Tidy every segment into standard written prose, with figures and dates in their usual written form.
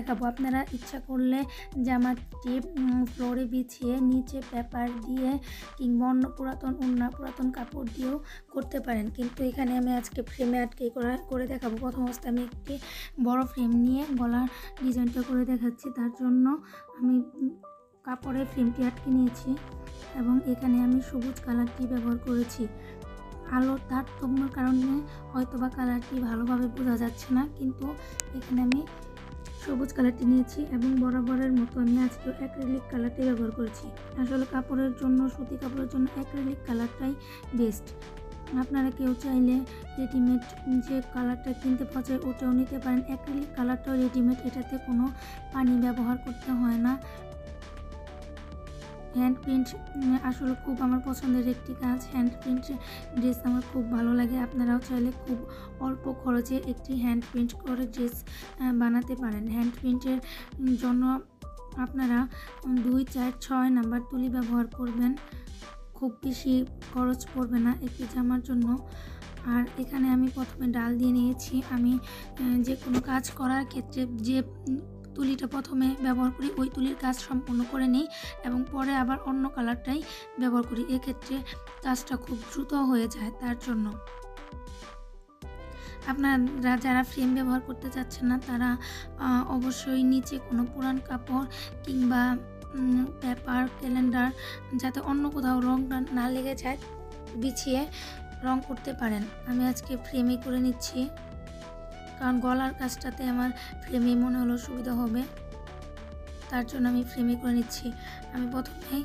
দেখাবো। আপনারা ইচ্ছা করলে জামাটি ফ্লোরে বিছিয়ে নিচে পেপার দিয়ে কিংবা অন্য পুরাতন কাপড় দিয়েও করতে পারেন, কিন্তু এখানে আমি আজকে ফ্রেমে আটকে করে দেখাবো। প্রথম অবস্থায় আমি একটি বড় ফ্রেম নিয়ে গলার ডিজাইনটা করে দেখাচ্ছি। তার জন্য আমি কাপড়ে ফ্রেমটি আটকে নিয়েছি এবং এখানে আমি সবুজ কালারটি ব্যবহার করেছি। আলোর তারতম্যের কারণে হয়তোবা কালারটি ভালোভাবে বোঝা যাচ্ছে না, কিন্তু এখানে আমি সবুজ কালারটি নিয়েছি এবং বরাবরের মতো আমি আজকে অ্যাক্রিলিক কালারটি ব্যবহার করেছি। আসলে কাপড়ের জন্য, সুতি কাপড়ের জন্য অ্যাক্রিলিক কালারটাই বেস্ট। আপনারা কেউ চাইলে রেডিমেড যে কালারটা কিনতে পাওয়া যায় ওটাও নিতে পারেন। অ্যাক্রিলিক কালারটাও রেডিমেড, এটাতে কোনো পানি ব্যবহার করতে হয় না। হ্যান্ড প্রিন্ট আসলে খুব আমার পছন্দের একটি কাজ। হ্যান্ড প্রিন্ট ড্রেস আমার খুব ভালো লাগে। আপনারাও চাইলে খুব অল্প খরচে একটি হ্যান্ড প্রিন্ট করে ড্রেস বানাতে পারেন। হ্যান্ড প্রিন্টের জন্য আপনারা 2, 4, 6 নাম্বার তুলি ব্যবহার করবেন। খুব বেশি খরচ পড়বে না একটি জামার জন্য। আর এখানে আমি প্রথমে ডাল দিয়ে নিয়েছি। আমি যে কোনো কাজ করার ক্ষেত্রে যে তুলিটা প্রথমে ব্যবহার করি ওই তুলির কাজ সম্পূর্ণ করে নিই এবং পরে আবার অন্য কালারটাই ব্যবহার করি। এক্ষেত্রে কাজটা খুব দ্রুত হয়ে যায়। তার জন্য আপনারা যারা ফ্রেম ব্যবহার করতে চাচ্ছেন না তারা অবশ্যই নিচে কোনো পুরান কাপড় কিংবা পেপার, ক্যালেন্ডার, যাতে অন্য কোথাও রংটা না লেগে যায়, বিছিয়ে রং করতে পারেন। আমি আজকে ফ্রেমে করে নিচ্ছি, কারণ গলার কাজটাতে আমার ফ্রেমে মনে হলো সুবিধা হবে। তার জন্য আমি ফ্রেমে করে নিচ্ছি। আমি প্রথমেই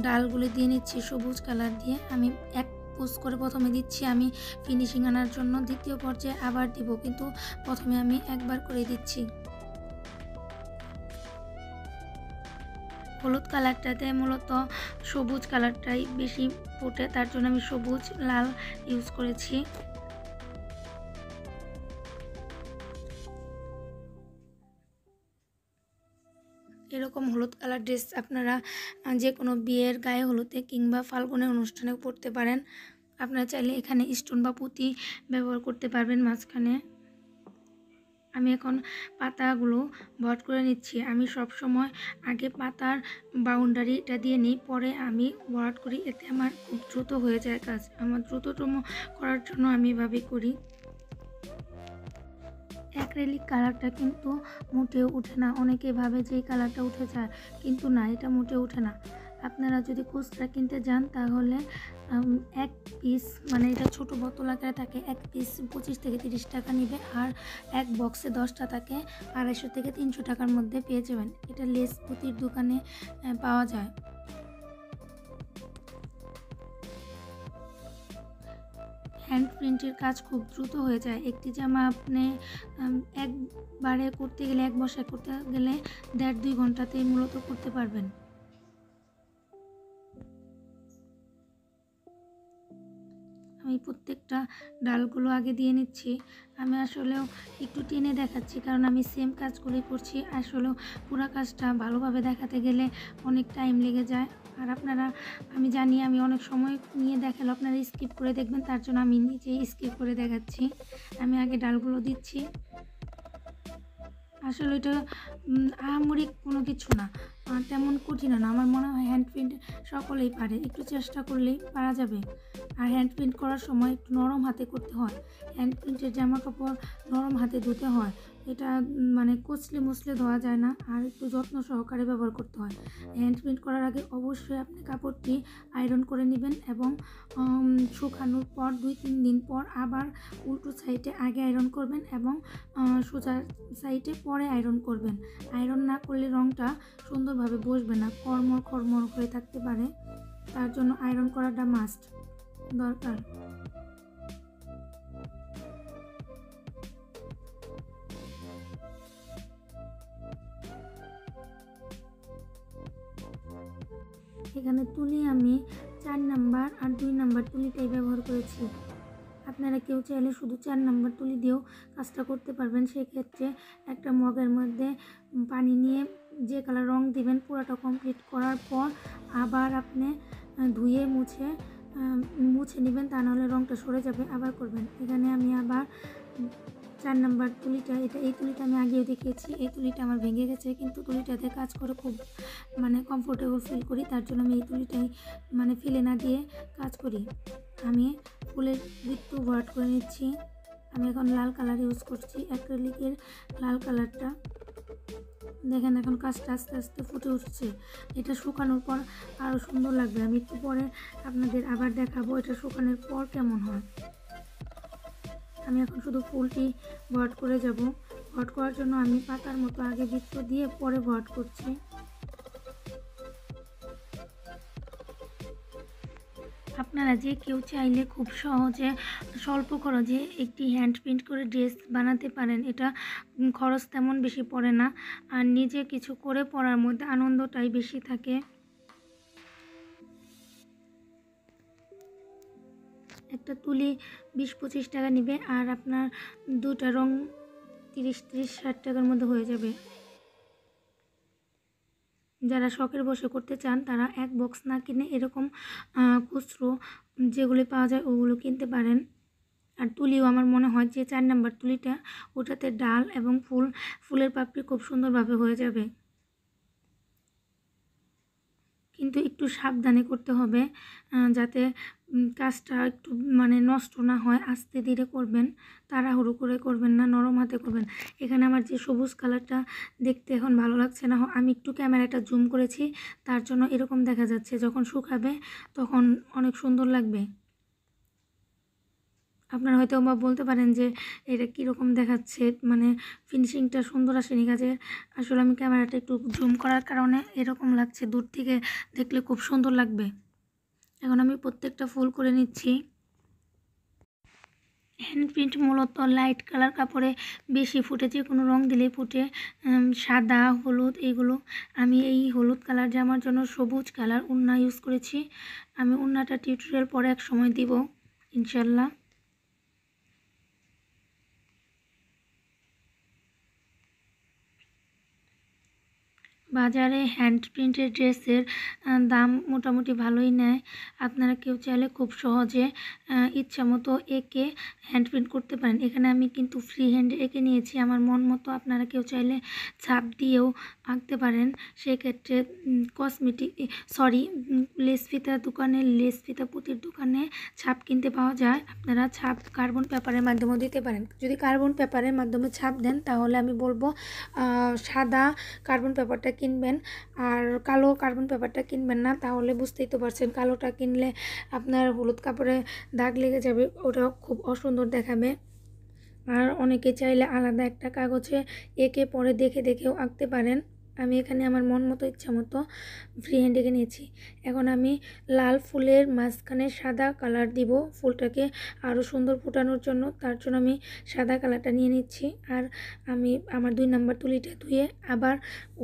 ডালগুলো দিয়ে নিচ্ছি সবুজ কালার দিয়ে। আমি এক পোজ করে প্রথমে দিচ্ছি আমি ফিনিশিং আনার জন্য, দ্বিতীয় পর্যায়ে আবার দিব, কিন্তু প্রথমে আমি একবার করে দিচ্ছি। হলুদ কালারটাতে মূলত সবুজ কালারটাই বেশি ফোটে, তার জন্য আমি সবুজ লাল ইউজ করেছি। এরকম হলুদ কালার ড্রেস আপনারা যে কোনো বিয়ের গায়ে হলুদে কিংবা ফাল্গুনের অনুষ্ঠানেও পরতে পারেন। আপনারা চাইলে এখানে স্টোন বা পুঁতি ব্যবহার করতে পারবেন মাঝখানে। আমি এখন পাতাগুলো ভরাট করে নিচ্ছি। আমি সব সময় আগে পাতার বাউন্ডারিটা দিয়ে নিই, পরে আমি ভরাট করি। এতে আমার খুব দ্রুত হয়ে যায় কাজ। আমার দ্রুততম করার জন্য আমি এভাবে করি। অ্যাক্রিলিক কালারটা কিন্তু মোটেও ওঠে না। অনেকে ভাবে যে এই কালারটা উঠে যায়, কিন্তু না, এটা মোটেও ওঠে না। আপনারা যদি খুচরা কিনতে যান তাহলে এক পিস, মানে এটা ছোটো বোতল আকারে থাকে, এক পিস 25 থেকে 30 টাকা নেবে। আর এক বক্সে 10টা থাকে, 250 থেকে 300 টাকার মধ্যে পেয়ে যাবেন। এটা লেস পুঁতির দোকানে পাওয়া যায়। হ্যান্ড প্রিন্টের কাজ খুব দ্রুত হয়ে যায়। একটি জামা আপনি একবারে করতে গেলে, এক বসায় করতে গেলে 1.5-2 ঘন্টাতেই মূলত করতে পারবেন। আমি প্রত্যেকটা ডালগুলো আগে দিয়ে নিচ্ছি। আমি আসলেও একটু টেনে দেখাচ্ছি, কারণ আমি সেম কাজগুলোই করছি। আসলেও পুরো কাজটা ভালোভাবে দেখাতে গেলে অনেক টাইম লেগে যায়। আর আপনারা, আমি জানি আমি অনেক সময় নিয়ে দেখালে আপনারা স্কিপ করে দেখবেন, তার জন্য আমি নিজেই স্কিপ করে দেখাচ্ছি। আমি আগে ডালগুলো দিচ্ছি। আসলে এটা আহামরি কোনো কিছু না, তেমন কঠিন না। আমার মনে হয় হ্যান্ড প্রিন্ট সকলেই পারে, একটু চেষ্টা করলেই পারা যাবে। আর হ্যান্ড প্রিন্ট করার সময় একটু নরম হাতে করতে হয়। হ্যান্ড প্রিন্টের জামা কাপড় নরম হাতে ধুতে হয়। এটা মানে কচলে মুছলে ধোয়া যায় না, আর একটু যত্ন সহকারে ব্যবহার করতে হয়। হ্যান্ড প্রিন্ট করার আগে অবশ্যই আপনি কাপড়টি আয়রন করে নেবেন এবং শুকানোর পর 2-3 দিন পর আবার উল্টো সাইডে আগে আয়রন করবেন এবং সোজা সাইডে পরে আয়রন করবেন। আয়রন না করলে রঙটা সুন্দরভাবে বসবে না, খরমর হয়ে থাকতে পারে। তার জন্য আয়রন করাটা মাস্ট দরকার। এখানে তুলি আমি 4 নাম্বার আর 2 নাম্বার তুলিটাই ব্যবহার করেছি। আপনারা কেউ চাইলে শুধু 4 নাম্বার তুলি দিয়েও কাজটা করতে পারবেন। সেক্ষেত্রে একটা মগের মধ্যে পানি নিয়ে যে কালার রং দিবেন পুরোটা কমপ্লিট করার পর আবার আপনি ধুয়ে মুছে নেবেন, তা নাহলে রংটা সরে যাবে। আবার করবেন। এখানে আমি আবার 4 নাম্বার তুলিটা, এই তুলিটা আমি আগেও দেখিয়েছি। এই তুলিটা আমার ভেঙে গেছে, কিন্তু তুলিটাতে কাজ করে খুব কমফোর্টেবল ফিল করি, তার জন্য আমি এই তুলিটাই ফেলে না দিয়ে কাজ করি। আমি ফুলের বৃত্ত ভরাট করে নিচ্ছি। আমি এখন লাল কালার ইউজ করছি, অ্যাক্রিলিকের লাল কালারটা। দেখেন এখন কাজটা আস্তে আস্তে ফুটে উঠছে। এটা শুকানোর পর আরও সুন্দর লাগবে। আমি একটু পরে আপনাদের আবার দেখাবো এটা শুকানোর পর কেমন হয়। আমি এখন শুধু ফুলটি ভরাট করে যাব। ভরাট করার জন্য আমি পাতার মতো আগে বৃত্ত দিয়ে পরে ভরাট করছি। আপনারা যে কেউ চাইলে খুব সহজে স্বল্প খরচে একটি হ্যান্ড প্রিন্ট করে ড্রেস বানাতে পারেন। এটা খরচ তেমন বেশি পড়ে না, আর নিজে কিছু করে পরার মধ্যে আনন্দটাই বেশি থাকে। একটা তুলি 20-25 টাকা নেবে, আর আপনার দুটা রং 30-60 টাকার মধ্যে হয়ে যাবে। যারা শখের বসে করতে চান তারা এক বক্স না কিনে এরকম খুচরো যেগুলি পাওয়া যায় ওগুলো কিনতে পারেন। আর তুলিও আমার মনে হয় যে 4 নাম্বার তুলিটা, ওটাতে ডাল এবং ফুলের পাপড়ি খুব সুন্দরভাবে হয়ে যাবে। কিন্তু একটু সাবধানে করতে হবে, যাতে কাজটা একটু নষ্ট না হয়। আস্তে ধীরে করবেন, তাড়াহুড়ো করে করবেন না, নরম হাতে করবেন। এখানে আমার যে সবুজ কালারটা দেখতে এখন ভালো লাগছে না, আমি একটু ক্যামেরাটা জুম করেছি, তার জন্য এরকম দেখা যাচ্ছে। যখন শুকাবে তখন অনেক সুন্দর লাগবে। আপনারা হয়তো বলতে পারেন যে এটা কীরকম দেখাচ্ছে, ফিনিশিংটা সুন্দর আসেনি কাজের। আসলে আমি ক্যামেরাটা একটু জুম করার কারণে এরকম লাগছে, দূর থেকে দেখলে খুব সুন্দর লাগবে। এখন আমি প্রত্যেকটা ফুল করে নিচ্ছি। হ্যান্ড প্রিন্ট মূলত লাইট কালার কাপড়ে বেশি ফুটে, যে কোনো রং দিলেই ফুটে। সাদা, হলুদ, এগুলো। আমি এই হলুদ কালার জামার জন্য সবুজ কালার ওড়না ইউজ করেছি। আমি ওড়নাটা টিউটোরিয়াল পরে এক সময় দিব ইনশাল্লাহ। বাজারে হ্যান্ড প্রিন্টের ড্রেসের দাম মোটামুটি ভালোই নেয়। আপনারা কেউ চাইলে খুব সহজে ইচ্ছা মতো এঁকে হ্যান্ড প্রিন্ট করতে পারেন। এখানে আমি কিন্তু ফ্রি হ্যান্ডে এঁকে নিয়েছি আমার মন মতো। আপনারা কেউ চাইলে ছাপ দিয়েও আঁকতে পারেন। সেক্ষেত্রে লেস ফিতার দোকানে, লেস ফিতা পুঁতির দোকানে ছাপ কিনতে পাওয়া যায়। আপনারা ছাপ কার্বন পেপারের মাধ্যমেও দিতে পারেন। যদি কার্বন পেপারের মাধ্যমে ছাপ দেন তাহলে আমি বলবো সাদা কার্বন পেপারটা কিনবেন, আর কালো কার্বন পেপারটা কিনবেন না। তাহলে বুঝতেই তো পারছেন, কালোটা কিনলে আপনার হলুদ কাপড়ে দাগ লেগে যাবে, ওটা খুব অসুন্দর দেখাবে। আর অনেকে চাইলে আলাদা একটা কাগজে এঁকে পরে দেখে দেখেও আঁকতে পারেন। আমি এখানে আমার মন মতো ইচ্ছা মতো ফ্রি হ্যান্ড এঁকে নিয়েছি। এখন আমি লাল ফুলের মাঝখানে সাদা কালার দিব ফুলটাকে আরও সুন্দর ফুটানোর জন্য। তার জন্য আমি সাদা কালারটা নিয়ে নিচ্ছি। আর আমি আমার 2 নাম্বার তুলিটা ধুয়ে আবার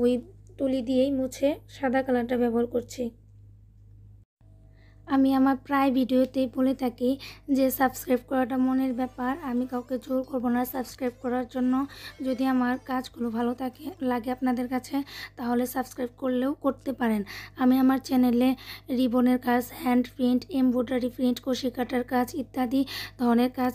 ওই তুলি দিয়েই মুছে সাদা কালারটা ব্যবহার করছি। আমি আমার প্রায় ভিডিওতেই বলে থাকি যে সাবস্ক্রাইব করাটা মনের ব্যাপার। আমি কাউকে জোর করব না সাবস্ক্রাইব করার জন্য। যদি আমার কাজগুলো ভালো লাগে আপনাদের কাছে, তাহলে সাবস্ক্রাইব করলেও করতে পারেন। আমি আমার চ্যানেলে রিবনের কাজ, হ্যান্ড প্রিন্ট, এমব্রয়ডারি প্রিন্ট, কুশি কাটার কাজ ইত্যাদি ধরনের কাজ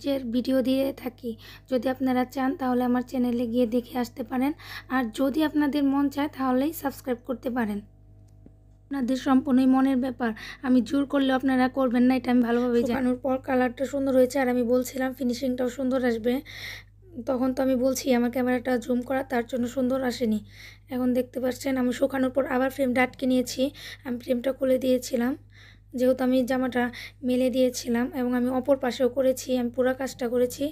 যে ভিডিও দিয়ে থাকি। যদি আপনারা চান তাহলে আমার চ্যানেলে গিয়ে দেখে আসতে পারেন। আর যদি আপনাদের মন চায় তাহলেই সাবস্ক্রাইব করতে পারেন। আপনাদের সম্পূর্ণই মনের ব্যাপার। আমি জোর করলেও আপনারা করবেন না, এটা আমি ভালোভাবে জানি। শুকানোর পর কালারটা সুন্দর হয়েছে, আর আমি বলছিলাম ফিনিশিংটাও সুন্দর আসবে। তখন তো আমি বলছি আমার ক্যামেরাটা জুম করা, তার জন্য সুন্দর আসেনি। এখন দেখতে পাচ্ছেন আমি শুকানোর পর আবার ফ্রেমটা আটকে নিয়েছি। আমি ফ্রেমটা খুলে দিয়েছিলাম, যেহেতু আমি জামাটা মেলে দিয়েছিলাম এবং আমি অপর পাশেও করেছি, আমি পুরো কাজটা করেছি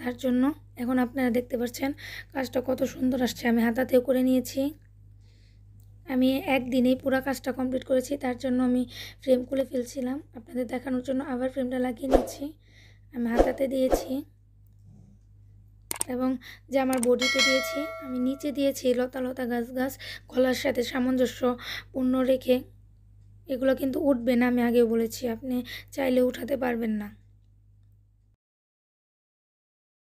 তার জন্য। এখন আপনারা দেখতে পাচ্ছেন কাজটা কত সুন্দর আসছে। আমি হাতাতেও করে নিয়েছি। আমি একদিনেই পুরো কাজটা কমপ্লিট করেছি, তার জন্য আমি ফ্রেম খুলে ফেলছিলাম আপনাদের দেখানোর জন্য। আবার ফ্রেমটা লাগিয়ে নিচ্ছি। আমি হাতাতে দিয়েছি এবং জামার বডিতে দিয়েছি। আমি নিচে দিয়েছি লতা লতা গাছ গলার সাথে সামঞ্জস্যপূর্ণ রেখে। এগুলো কিন্তু উঠবে না, আমি আগেও বলেছি, আপনি চাইলে উঠাতে পারবেন না।